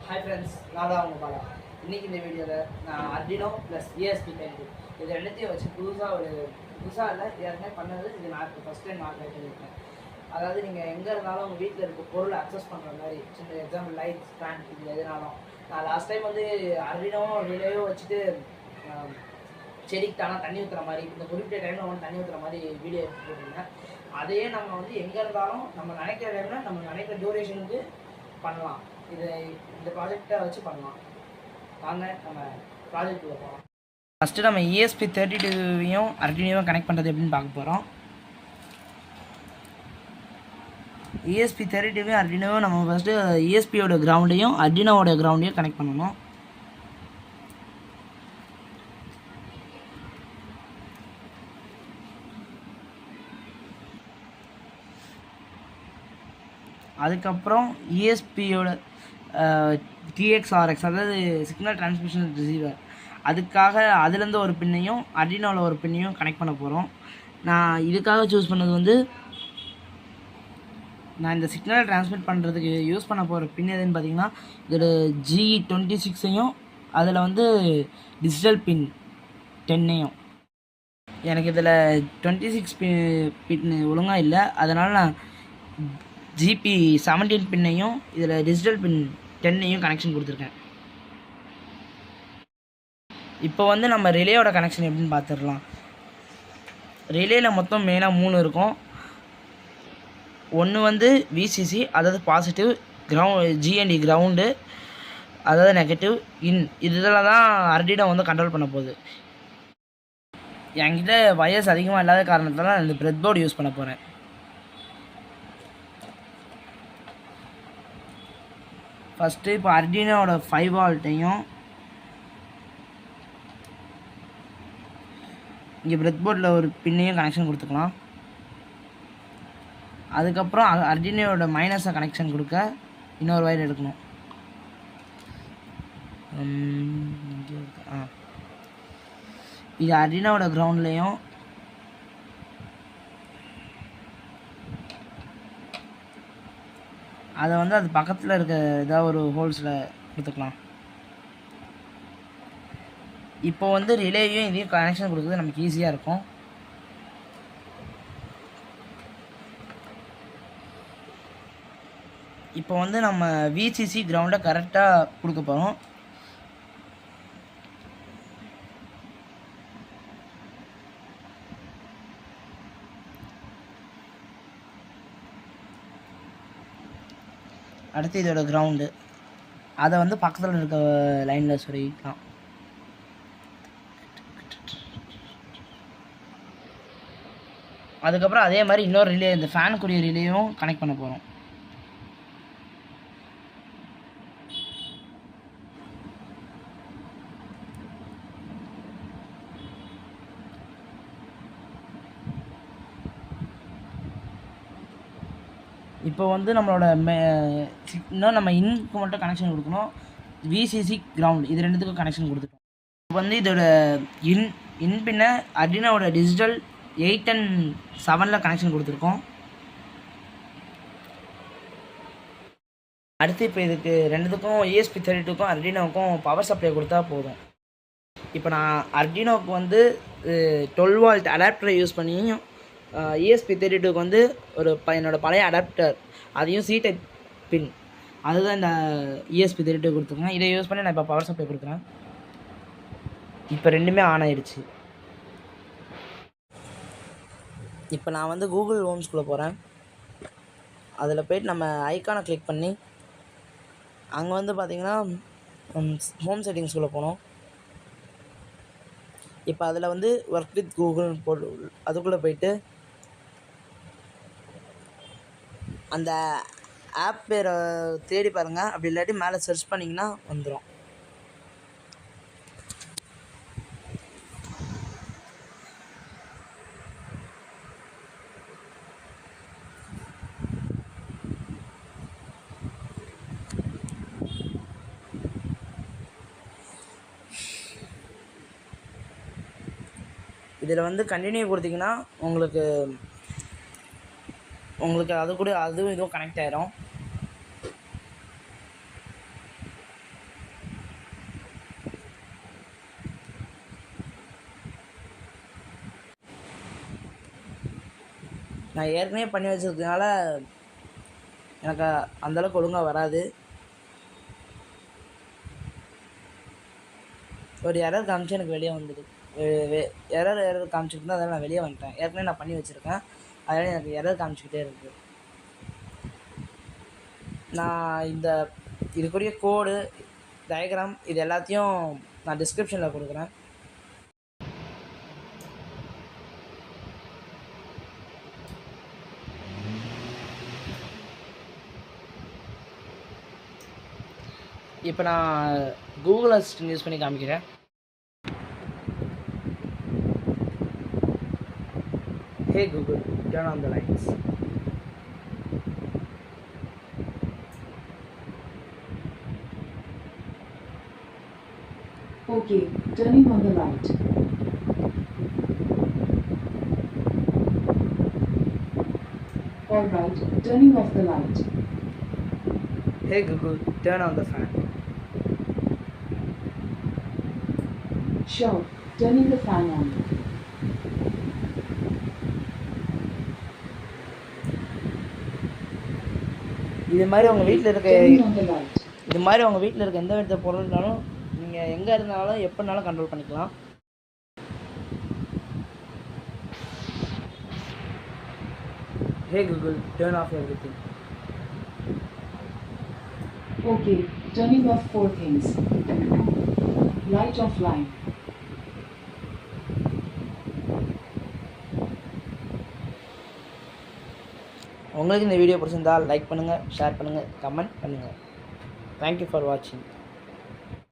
Hi friends, நான் தான் உங்கள் பாலா. இன்றைக்கி இந்த வீடியோவில் நான் Arduino ப்ளஸ் ESP32 இது ரெண்டுத்தையும் வச்சு புதுசாக இல்லை ஏற்கனவே பண்ணது. இது நான் இப்போ ஃபஸ்ட் டைம் நான் ட்ரை பண்ணியிருக்கேன். அதாவது நீங்கள் எங்கே இருந்தாலும் உங்கள் வீட்டில் இருக்க பொருளை அக்சஸ் பண்ணுற மாதிரி, சின்ன எக்ஸாம்பிள் லைட்ஸ், ஃபேன், இது எதுனாலும். நான் லாஸ்ட் டைம் வந்து Arduino ரிலேயோ வச்சுட்டு செடிக்கு தானே தண்ணி ஊற்றுற மாதிரி, இந்த குறிப்பிட்ட டைமில் வந்து தண்ணி ஊற்றுற மாதிரி வீடியோ போட்டிருந்தேன். அதையே நம்ம வந்து எங்கே இருந்தாலும் நம்ம நினைக்கிற டைமில் நம்ம நினைக்கிற டியூரேஷனுக்கு பண்ணலாம். இந்த ப்ராஜெக்டை வச்சு பண்ணலாம். வாங்க நம்ம ப்ராஜெக்டுக்குள்ள போகலாம். ஃபஸ்ட்டு நம்ம ESP32வையும் Arduinoவையும் கனெக்ட் பண்ணுறது எப்படின்னு பார்க்க போகிறோம். ESP32வையும் Arduinoவையும் நம்ம ஃபஸ்ட்டு ESPயோட கிரவுண்டையும் Arduinoவோட கிரவுண்டையும் கனெக்ட் பண்ணணும். அதுக்கப்புறம் ESPயோட TXRX, அதாவது சிக்னல் டிரான்ஸ்மிஷன் ரிசீவர், அதுக்காக அதுலேருந்து ஒரு பின்னையும் Arduinoவில் ஒரு பின்னையும் கனெக்ட் பண்ண போகிறோம். நான் இதுக்காக சூஸ் பண்ணது வந்து, நான் இந்த சிக்னல் டிரான்ஸ்மிட் பண்ணுறதுக்கு யூஸ் பண்ண போகிற பின் எதுன்னு பார்த்தீங்கன்னா, இதோட G26ஐயும் அதில் வந்து டிஜிட்டல் பின் 10ஐயும். எனக்கு இதில் 26 பின் ஒழுங்காக இல்லை, அதனால் நான் GP17 பின்னையும் இதில் டிஜிட்டல் பின் 10ஐயும் கனெக்ஷன் கொடுத்துருக்கேன். இப்போ வந்து நம்ம ரிலேயோட கனெக்ஷன் எப்படின்னு பார்த்துடலாம். ரிலேயில் மொத்தம் மெயினாக 3 இருக்கும். ஒன்று வந்து VCC, அதாவது பாசிட்டிவ், GND கிரவுண்டு, அதாவது நெகட்டிவ், இதில் தான் Arduino வந்து கண்ட்ரோல் பண்ண போகுது. என்கிட்ட வயர்ஸ் அதிகமாக இல்லாத காரணத்தால் நான் இந்த ப்ரெட் போர்டு யூஸ் பண்ண போகிறேன். ஃபஸ்ட்டு இப்போ Arduinoவோட 5 வோல்ட்டையும் இங்கே ப்ரெட் போர்டில் ஒரு பின்னையும் கனெக்ஷன் கொடுத்துக்கலாம். அதுக்கப்புறம் Arduinoவோட மைனஸை கனெக்ஷன் கொடுக்க இன்னொரு வயர் எடுக்கணும். இது Arduinoவோட கிரவுண்ட்லேயும் அதை வந்து அது பக்கத்தில் இருக்க ஏதாவது ஒரு ஹோல்ஸில் கொடுத்துக்கலாம். இப்போ வந்து ரிலேயும் இதையும் கனெக்ஷன் கொடுக்குறது நமக்கு ஈஸியாக இருக்கும். இப்போ வந்து நம்ம VCC கிரவுண்டை கரெக்டாக கொடுக்க போகிறோம். அடுத்து இதோட கிரவுண்டு, அதை வந்து பக்கத்தில் இருக்க லைனில் சொல்லிக்கலாம். அதுக்கப்புறம் அதே மாதிரி இன்னொரு ரிலே, இந்த ஃபேனுக்குரிய ரிலேயும் கனெக்ட் பண்ண போகிறோம். இப்போ வந்து நம்மளோட இன்னும் நம்ம இன்க்கு மட்டும் கனெக்ஷன் கொடுக்கணும். VCC கிரவுண்ட், இது ரெண்டுத்துக்கும் கனெக்ஷன் கொடுத்துட்டோம். இப்போ வந்து இதோட இன் பின்ன Arduinoவோட டிஜிட்டல் 8 and 7 கனெக்ஷன் கொடுத்துருக்கோம். அடுத்து இப்போ இதுக்கு ரெண்டுத்துக்கும் ESP32க்கும் Arduinoவுக்கும் பவர் சப்ளை கொடுத்தா போதும். இப்போ நான் Arduinoவுக்கு வந்து 12 வோல்ட் அடாப்டரை யூஸ் பண்ணி ESP32க்கு வந்து என்னோடய பழைய அடாப்டர், அதையும் C-type பின், அதுதான் இந்த ESP32 கொடுத்துருக்கேன். இதை யூஸ் பண்ணி நான் இப்போ பவர் சப்ளை கொடுக்குறேன். இப்போ ரெண்டுமே ஆன் ஆயிடுச்சு. இப்போ நான் வந்து கூகுள் ஹோம்ஸ்குள்ளே போகிறேன். அதில் போய்ட்டு நம்ம ஐக்கானை கிளிக் பண்ணி அங்கே வந்து பார்த்திங்கன்னா ஹோம் செட்டிங்ஸ்குள்ளே போனோம். இப்போ அதில் வந்து ஒர்க் வித் கூகுள் போட்டு அதுக்குள்ளே போயிட்டு அந்த ஆப் பேரை தேடி பாருங்கள். அப்படி இல்லாட்டி மேலே சர்ச் பண்ணிங்கன்னா வந்துடும். இதில் வந்து கண்டினியூ கொடுத்தீங்கன்னா உங்களுக்கு அது கூட அதுவும் இதுவும் கனெக்ட் ஆயிரும். நான் ஏற்கனவே பண்ணி வச்சதுனால எனக்கு அந்தளவுக்கு ஒழுங்காக வராது. ஒரு எரர் காமிச்சு எனக்கு வெளியே வந்துடுது. எரர் காமிச்சிட்டு இருந்தால் அதனால் நான் வெளியே வந்துட்டேன். ஏற்கனவே நான் பண்ணி வச்சுருக்கேன், அதனால் எனக்கு எரர் காமிச்சிக்கிட்டே இருக்குது. நான் இதுக்குரிய கோடு, டயக்ராம் இது எல்லாத்தையும் நான் டிஸ்கிரிப்ஷனில் கொடுக்குறேன். இப்போ நான் கூகுள் அசிஸ்டன்ட் யூஸ் பண்ணி காமிக்கிறேன். Hey Google, turn on the lights. Okay, turning on the light. Alright, turning off the light. Hey Google, turn on the fan. Sure, turning the fan on. இது மாதிரி உங்கள் வீட்டில் இருக்க Turning on the light. இது மாதிரி உங்கள் வீட்டில் இருக்க எந்த வித பொருள்னாலும் நீங்கள் எங்கே இருந்தாலும் எப்போனாலும் கண்ட்ரோல் பண்ணிக்கலாம். Hey Google, turn off everything. Okay, turning off 4 things. Light off line. உங்களுக்கு இந்த வீடியோ பிடிச்சிருந்தால் லைக் பண்ணுங்கள், ஷேர் பண்ணுங்கள், கமெண்ட் பண்ணுங்கள். தேங்க்யூ ஃபார் வாட்சிங்.